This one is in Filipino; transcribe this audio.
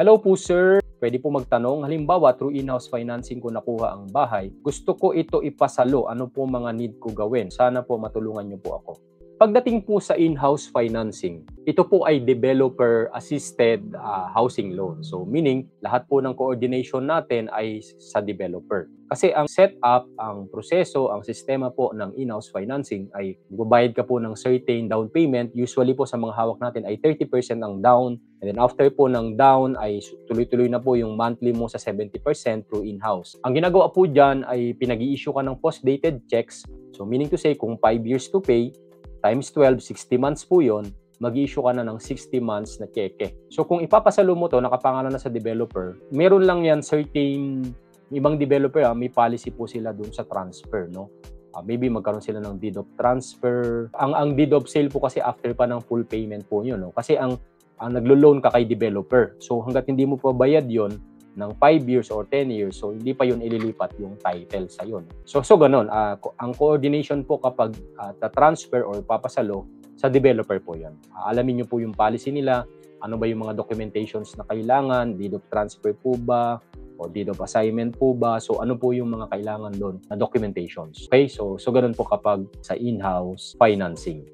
Hello po sir, pwede po magtanong. Halimbawa, through in-house financing ko nakuha ang bahay. Gusto ko ito ipasalo. Ano po mga need ko gawin? Sana po matulungan niyo po ako. Pagdating po sa in-house financing, ito po ay developer-assisted housing loan. So meaning, lahat po ng coordination natin ay sa developer. Kasi ang setup, ang proseso, ang sistema po ng in-house financing ay magbabayad ka po ng certain down payment. Usually po sa mga hawak natin ay 30% ang down. And then after po ng down ay tuloy-tuloy na po yung monthly mo sa 70% through in-house. Ang ginagawa po dyan ay pinag-i-issue ka ng post-dated checks. So meaning to say, kung 5 years to pay, times 12, 60 months po yun, mag-issue ka na ng 60 months na cheque. So kung ipapasalo mo to, nakapangalan na sa developer, meron lang yan certain, ibang developer, may policy po sila dun sa transfer, no? Maybe magkaroon sila ng deed of transfer. Ang deed of sale po kasi after pa ng full payment po yun, no? Kasi ang naglo-loan ka kay developer. So hanggat hindi mo pa bayad yon ng 5 years or 10 years, so hindi pa yun ililipat yung title sa yun. So ganun, ang coordination po kapag transfer or papasalo, sa developer po yan. Alamin nyo po yung policy nila, ano ba yung mga documentations na kailangan, deed of transfer po ba, o deed of assignment po ba, so ano po yung mga kailangan doon na documentations. Okay, so ganun po kapag sa in-house financing.